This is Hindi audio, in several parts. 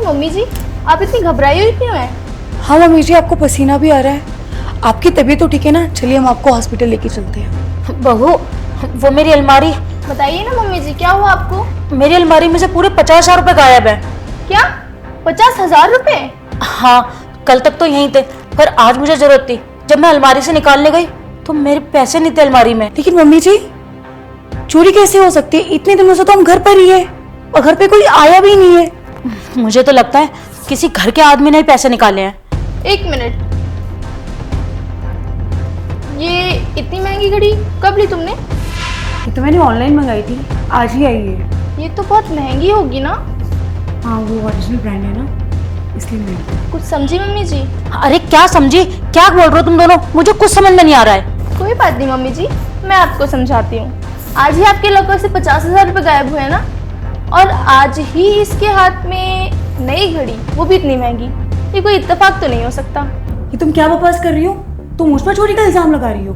मम्मी जी, आप इतनी घबराई हुई क्यों हैं? हाँ मम्मी जी, आपको पसीना भी आ रहा है। आपकी तबीयत तो ठीक है ना? चलिए हम आपको हॉस्पिटल लेके चलते हैं। बहू, वो मेरी अलमारी, बताइए ना मम्मी जी, क्या हुआ आपको? मेरी अलमारी में से पूरे 50,000 रुपए गायब है। क्या 50,000 रुपए? हाँ, कल तक तो यहीं थे, पर आज मुझे जरूरत थी। जब मैं अलमारी से निकालने गई तो मेरे पैसे नहीं थे अलमारी में। लेकिन मम्मी जी, चोरी कैसे हो सकती है? इतने दिनों से तो हम घर पर ही है और घर पे कोई आया भी नहीं है। मुझे तो लगता है किसी घर के आदमी ने ही पैसे निकाले हैं। 1 मिनट, ये इतनी महंगी घड़ी कब ली तुमने? ये तो मैंने ऑनलाइन मंगाई थी, आज ही आई है। ये तो बहुत महंगी होगी ना? हाँ, वो ओरिजिनल ब्रांड है ना, इसलिए महंगी। कुछ समझी मम्मी जी? अरे क्या समझी, क्या बोल रहे हो तुम दोनों? मुझे कुछ समझ में नहीं आ रहा है। कोई बात नहीं मम्मी जी, मैं आपको समझाती हूँ। आज ही आपके लॉकर से 50,000 रुपए गायब हुए ना, और आज ही इसके हाथ में नई घड़ी, वो भी इतनी महंगी। ये कोई इत्तेफाक तो नहीं हो सकता। ये तुम क्या बकवास कर रही हो? तुम मुझ पर चोरी का इल्जाम लगा रही हो।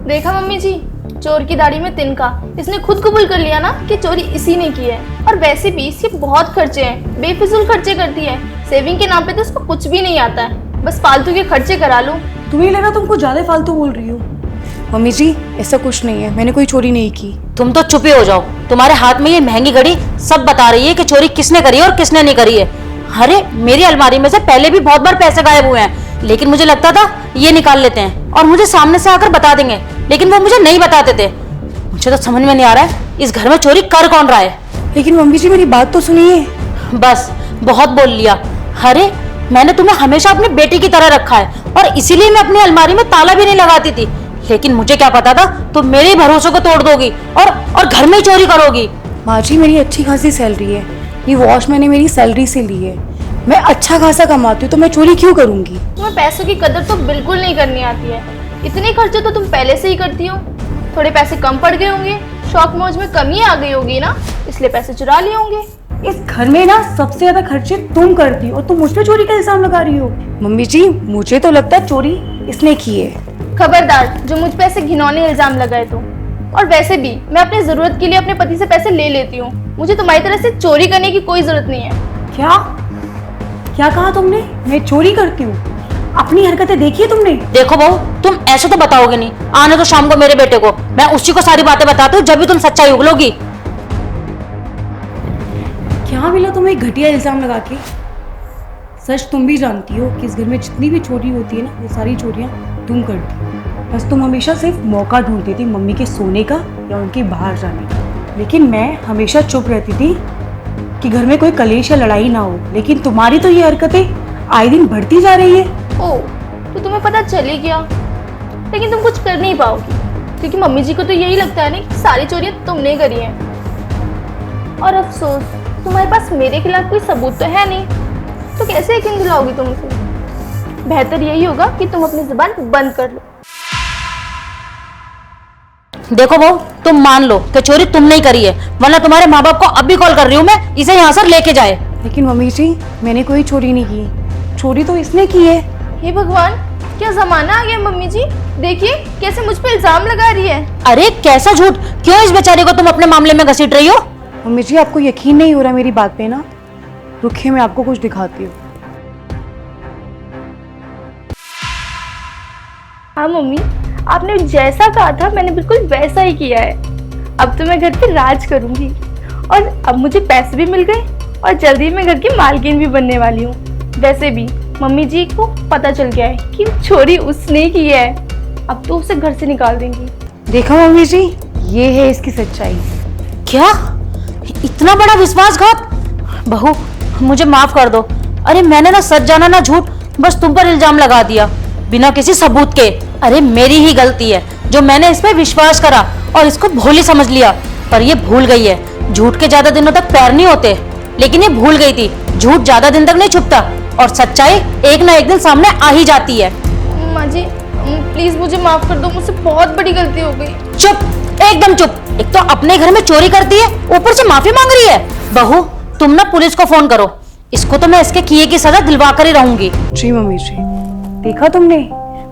देखा मम्मी जी, चोर की दाढ़ी में तिनका। इसने खुद कबूल कर लिया ना कि चोरी इसी ने की है। और वैसे भी इसके बहुत खर्चे हैं, बेफिजूल खर्चे करती है। सेविंग के नाम पे तो इसको कुछ भी नहीं आता है, बस फालतू के खर्चे करा लो। तुम्हें लगा तुम कुछ ज्यादा फालतू बोल रही हो। मम्मी जी, ऐसा कुछ नहीं है, मैंने कोई चोरी नहीं की। तुम तो चुप ही हो जाओ। तुम्हारे हाथ में ये महंगी घड़ी सब बता रही है कि चोरी किसने करी है और किसने नहीं करी है। अरे मेरी अलमारी में से पहले भी बहुत बार पैसे गायब हुए हैं, लेकिन मुझे लगता था ये निकाल लेते हैं और मुझे सामने से आकर बता देंगे, लेकिन वो मुझे नहीं बताते थे। मुझे तो समझ में नहीं आ रहा है इस घर में चोरी कर कौन रहा है। लेकिन मम्मी जी, मेरी बात तो सुनिए। बस बहुत बोल लिया। अरे मैंने तुम्हें हमेशा अपनी बेटी की तरह रखा है और इसीलिए मैं अपनी अलमारी में ताला भी नहीं लगाती थी, लेकिन मुझे क्या पता था तुम मेरे भरोसे को तोड़ दोगी और घर में ही चोरी करोगी। माँ जी, मेरी अच्छी खासी सैलरी है, ये वॉच मैंने मेरी सैलरी से ली है। मैं अच्छा खासा कमाती हूँ तो मैं चोरी क्यों करूंगी? तुम्हें पैसों की कदर तो बिल्कुल नहीं करनी आती है। इतने खर्चे तो तुम पहले से ही करती हो। थोड़े पैसे कम पड़ गए होंगे, शौक मौज में कमी आ गई होगी ना, इसलिए पैसे चुरा लिए होंगे। इस घर में ना सबसे ज्यादा खर्चे तुम करती हो और तुम मुझ पे चोरी का इल्जाम लगा रही हो। मम्मी जी, मुझे तो लगता है चोरी इसने की है। खबरदार जो मुझ पे ऐसे घिनौने इल्जाम लगाए तो। और वैसे भी मैं अपनी जरूरत के लिए अपने पति से पैसे ले लेती हूँ। मुझे तुम्हारी तरह से चोरी करने की कोई जरूरत नहीं है। क्या क्या कहा तुमने? मैं चोरी करती हूँ? अपनी हरकतें देखी है तुमने? देखो बहू, तुम ऐसे तो बताओगे नहीं। आने तो शाम को मेरे बेटे को, मैं उसी को सारी बातें बताती हूँ, जब भी तुम सच्चाई उगलोगी। क्या मिला तुम्हें घटिया इल्जाम लगा के? सच तुम भी जानती हो कि इस घर में जितनी भी चोरी होती है ना, वो सारी चोरियां तुम करती हो। बस तुम हमेशा सिर्फ मौका ढूंढती थी मम्मी के सोने का या उनके बाहर जाने का, लेकिन मैं हमेशा चुप रहती थी कि घर में कोई कलेश या लड़ाई ना हो। लेकिन तुम्हारी तो ये हरकतें आए दिन बढ़ती जा रही है। ओह, तो तुम्हें पता चल ही गया, लेकिन तुम कुछ कर नहीं पाओगी, क्योंकि मम्मी जी को तो यही लगता है ना कि सारी चोरियां तुमने करी हैं। और अफसोस, तुम्हारे पास मेरे खिलाफ कोई सबूत तो है नहीं, तो कैसे यकीन दिलाओगी तुम उसे? बेहतर यही होगा कि तुम अपनी जुबान बंद कर लो। देखो बहू, तुम मान लो कि चोरी तुमने ही करी है, वरना तुम्हारे माँ बाप को अब भी कॉल कर रही हूँ मैं, इसे यहाँ से लेके जाए। लेकिन मम्मी जी, मैंने कोई चोरी नहीं की, चोरी तो इसने की है। हे भगवान, क्या जमाना आ गया मम्मी जी। देखिए कैसे मुझ पे इल्जाम लगा रही है। अरे कैसा झूठ, क्यों इस बेचारे को तुम अपने मामले में घसीट रही हो? मम्मी जी, आपको यकीन नहीं हो रहा मेरी बात पे ना? रुकिए, मैं आपको कुछ दिखाती हूँ। हाँ मम्मी, आपने जैसा कहा था मैंने बिल्कुल वैसा ही किया है। अब तो मैं घर पे राज करूंगी, और अब मुझे पैसे भी मिल गए और जल्दी मैं घर की मालकिन भी बनने वाली हूँ। वैसे भी मम्मी जी को पता चल गया है कि चोरी उसने की है, अब तो उसे घर से निकाल देंगी। देखा मम्मी जी, ये है इसकी सच्चाई। क्या इतना बड़ा विश्वासघात? बहू मुझे माफ कर दो। अरे मैंने ना सच जाना ना झूठ, बस तुम पर इल्जाम लगा दिया बिना किसी सबूत के। अरे मेरी ही गलती है जो मैंने इस पे विश्वास करा और इसको भोली समझ लिया, पर ये भूल गई है झूठ के ज्यादा दिनों तक पैर नहीं होते। लेकिन ये भूल गई थी झूठ ज्यादा दिन तक नहीं छुपता और सच्चाई एक ना एक दिन सामने आ ही जाती है। माँ जी प्लीज मुझे माफ कर दो, मुझसे बहुत बड़ी गलती हो गई। चुप, एकदम चुप। एक तो अपने घर में चोरी करती है, ऊपर से माफी मांग रही है। बहू तुम ना पुलिस को फोन करो, इसको तो मैं इसके किए की सजा दिलवा कर ही रहूंगी। जी मम्मी जी, देखा तुमने,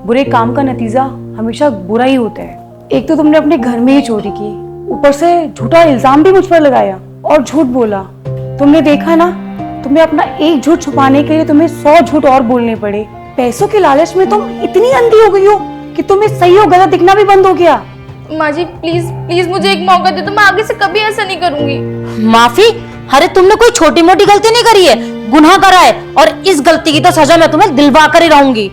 बुरे काम का नतीजा हमेशा बुरा ही होता है। एक तो तुमने अपने घर में ही चोरी की, ऊपर से झूठा इल्जाम भी मुझ पर लगाया और झूठ बोला। तुमने देखा ना तुम्हें अपना एक झूठ छुपाने के लिए तुम्हें 100 झूठ और बोलने पड़े। पैसों के लालच में तुम इतनी अंधी हो गई हो कि तुम्हें सही और गलत दिखना भी बंद हो गया। माँ जी प्लीज प्लीज मुझे एक मौका दे दो, मैं आगे से कभी ऐसा नहीं करूंगी। माफी? अरे तुमने कोई छोटी मोटी गलती नहीं करी है, गुनाह करा है, और इस गलती की तो सजा मैं तुम्हें दिलवा कर ही रहूंगी।